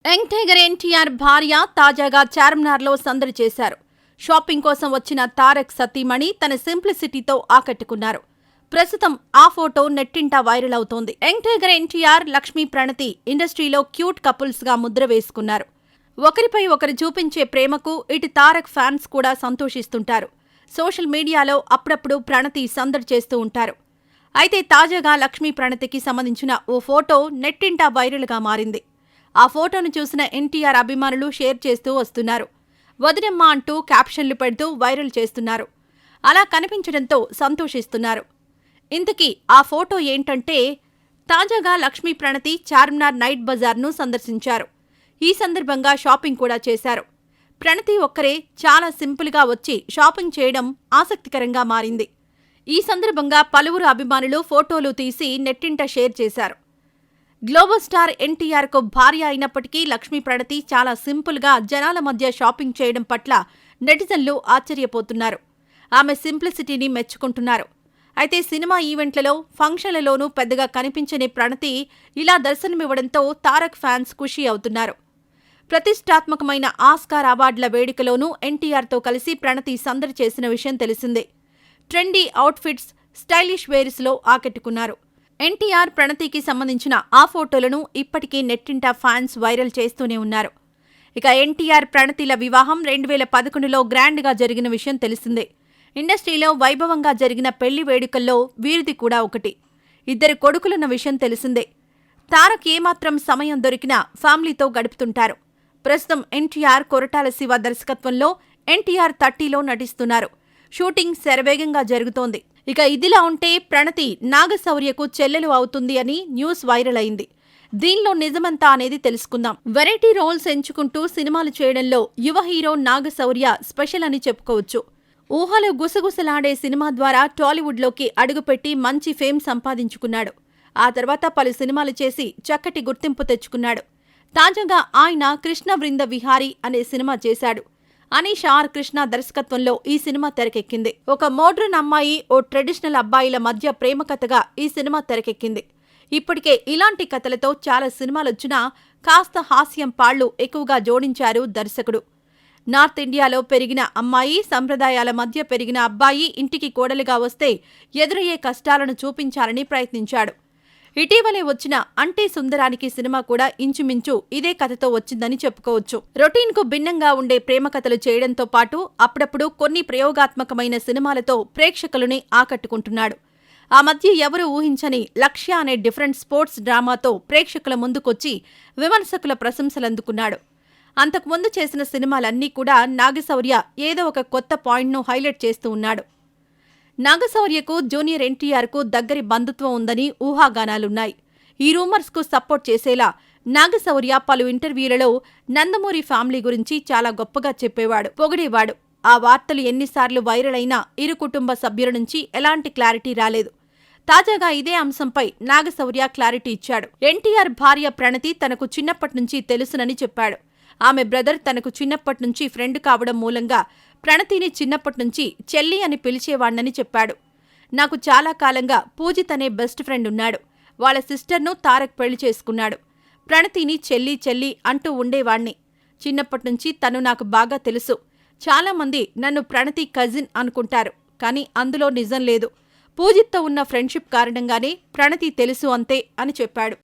Young tiger NTR భార్య తాజాగా చార్మినార్లో సందడి చేశారు. షాపింగ్ కోసం వచ్చిన తారక్ సతీమణి తన సింప్లిసిటీతో ఆకట్టుకున్నారు. ప్రస్తుతం ఆ ఫోటో నెట్టింట వైరల్ అవుతోంది. యంగ్ టైగర్ ఎన్టీఆర్, లక్ష్మీ ప్రణతి ఇండస్ట్రీలో క్యూట్ కపుల్స్ గా ముద్ర వేసుకున్నారు. ఒకరిపై ఒకరు చూపించే ప్రేమకు ఇటు తారక్ ఫ్యాన్స్ కూడా సంతోషిస్తుంటారు. సోషల్ మీడియాలో అప్పుడప్పుడు ప్రణతి సందడి చేస్తూ ఉంటారు. అయితే తాజాగా లక్ష్మీ ప్రణతికి సంబంధించిన ఓ ఫోటో నెట్టింట వైరల్గా మారింది. ఆ ఫోటోను చూసిన ఎన్టీఆర్ అభిమానులు షేర్ చేస్తూ వస్తున్నారు. వదినమ్మ అంటూ క్యాప్షన్లు పెడుతూ వైరల్ చేస్తున్నారు. అలా కనిపించడంతో సంతోషిస్తున్నారు. ఇంతకీ ఆ ఫోటో ఏంటంటే, తాజాగా లక్ష్మీ ప్రణతి చార్మినార్ నైట్ బజార్ను సందర్శించారు. ఈ సందర్భంగా షాపింగ్ కూడా చేశారు. ప్రణతి ఒక్కరే చాలా సింపుల్గా వచ్చి షాపింగ్ చేయడం ఆసక్తికరంగా మారింది. ఈ సందర్భంగా పలువురు అభిమానులు ఫోటోలు తీసి నెట్టింట షేర్ చేశారు. గ్లోబల్ స్టార్ ఎన్టీఆర్కు భార్య అయినప్పటికీ లక్ష్మీ ప్రణతి చాలా సింపుల్గా జనాల మధ్య షాపింగ్ చేయడం పట్ల నెటిజన్లు ఆశ్చర్యపోతున్నారు. ఆమె సింప్లిసిటీని మెచ్చుకుంటున్నారు. అయితే సినిమా ఈవెంట్లలో, ఫంక్షన్లలోనూ పెద్దగా కనిపించని ప్రణతి ఇలా దర్శనమివ్వడంతో తారక్ ఫ్యాన్స్ ఖుషీ అవుతున్నారు. ప్రతిష్టాత్మకమైన ఆస్కార్ అవార్డుల వేడుకలోనూ ఎన్టీఆర్తో కలిసి ప్రణతి సందడి చేసిన విషయం తెలిసిందే. ట్రెండీ అవుట్ఫిట్స్, స్టైలిష్ వేర్స్లో ఆకట్టుకున్నారు. ఎన్టీఆర్, ప్రణతికి సంబంధించిన ఆ ఫోటోలను ఇప్పటికీ నెట్టింట ఫ్యాన్స్ వైరల్ చేస్తూనే ఉన్నారు. ఇక ఎన్టీఆర్, ప్రణతిల వివాహం 2011లో గ్రాండ్గా జరిగిన విషయం తెలిసిందే. ఇండస్ట్రీలో వైభవంగా జరిగిన పెళ్లి వేడుకల్లో వీరిది కూడా ఒకటి. 2 కొడుకులున్న విషయం తెలిసిందే. తారక్ ఏమాత్రం సమయం దొరికినా ఫ్యామిలీతో గడుపుతుంటారు. ప్రస్తుతం ఎన్టీఆర్ కొరటాల శివ దర్శకత్వంలో ఎన్టీఆర్ 30లో నటిస్తున్నారు. షూటింగ్ శరవేగంగా జరుగుతోంది. ఇక ఇదిలా ఉంటే ప్రణతి నాగశౌర్యకు చెల్లెలు అవుతుంది అని న్యూస్ వైరల్ అయింది. దీనిలో నిజమంతా అనేది తెలుసుకుందాం. వెరైటీ రోల్స్ ఎంచుకుంటూ సినిమాలు చేయడంలో యువ హీరో నాగశౌర్య స్పెషల్ అని చెప్పుకోవచ్చు. ఊహలు గుసగుసలాడే సినిమా ద్వారా టాలీవుడ్లోకి అడుగుపెట్టి మంచి ఫేమ్ సంపాదించుకున్నాడు. ఆ తర్వాత పలు సినిమాలు చేసి చక్కటి గుర్తింపు తెచ్చుకున్నాడు. తాజాగా ఆయన కృష్ణ బృంద విహారీ అనే సినిమా చేశాడు. అనీష్ ఆర్ కృష్ణ దర్శకత్వంలో ఈ సినిమా తెరకెక్కింది. ఒక మోడ్రన్ అమ్మాయి, ఓ ట్రెడిషనల్ అబ్బాయిల మధ్య ప్రేమ కథగా ఈ సినిమా తెరకెక్కింది. ఇప్పటికే ఇలాంటి కథలతో చాలా సినిమాలొచ్చినా కాస్త హాస్యం పాళ్లు ఎక్కువగా జోడించారు దర్శకుడు. నార్త్ ఇండియాలో పెరిగిన అమ్మాయి, సంప్రదాయాల మధ్య పెరిగిన అబ్బాయి ఇంటికి కోడలిగా వస్తే ఎదురయ్యే కష్టాలను చూపించాలని ప్రయత్నించాడు. ఇటీవలే వచ్చిన అంటే సుందరానికి సినిమా కూడా ఇంచుమించు ఇదే కథతో వచ్చిందని చెప్పుకోవచ్చు. రొటీన్కు భిన్నంగా ఉండే ప్రేమ కథలు చేయడంతో పాటు అప్పుడప్పుడు కొన్ని ప్రయోగాత్మకమైన సినిమాలతో ప్రేక్షకులని ఆకట్టుకుంటున్నాడు. ఆ మధ్య ఎవరూ ఊహించని లక్ష్య అనే డిఫరెంట్ స్పోర్ట్స్ డ్రామాతో ప్రేక్షకుల ముందుకొచ్చి విమర్శకుల ప్రశంసలందుకున్నాడు. అంతకుముందు చేసిన సినిమాలన్నీ కూడా నాగశౌర్య ఏదో ఒక కొత్త పాయింట్ను హైలైట్ చేస్తూ ఉన్నాడు. నాగశౌర్యకు జూనియర్ ఎన్టీఆర్కు దగ్గరి బంధుత్వం ఉందని ఊహాగానాలున్నాయి. ఈ రూమర్స్కు సపోర్ట్ చేసేలా నాగశౌర్య పలు ఇంటర్వ్యూలలో నందమూరి ఫ్యామిలీ గురించి చాలా గొప్పగా చెప్పేవాడు, పొగిడేవాడు. ఆ వార్తలు ఎన్నిసార్లు వైరల్ అయినా ఇరు కుటుంబ సభ్యుల నుంచి ఎలాంటి క్లారిటీ రాలేదు. తాజాగా ఇదే అంశంపై నాగశౌర్య క్లారిటీ ఇచ్చాడు. ఎన్టీఆర్ భార్య ప్రణతి తనకు చిన్నప్పటినుంచి తెలుసునని చెప్పాడు. ఆమె బ్రదర్ తనకు చిన్నప్పటినుంచి ఫ్రెండ్ కావడం మూలంగా ప్రణతిని చిన్నప్పటినుంచి చెల్లి అని పిలిచేవాణ్ణని చెప్పాడు. నాకు చాలా కాలంగా పూజిత్ అనే బెస్ట్ ఫ్రెండ్ ఉన్నాడు. వాళ్ళ సిస్టర్ను తారక్ పెళ్లి చేసుకున్నాడు. ప్రణతిని చెల్లి చెల్లి అంటూ ఉండేవాణ్ణి. చిన్నప్పటినుంచి తను నాకు బాగా తెలుసు. చాలామంది నన్ను ప్రణతి కజిన్ అనుకుంటారు, కానీ అందులో నిజం లేదు. పూజిత్తో ఉన్న ఫ్రెండ్షిప్ కారణంగానే ప్రణతి తెలుసు అంతే అని చెప్పాడు.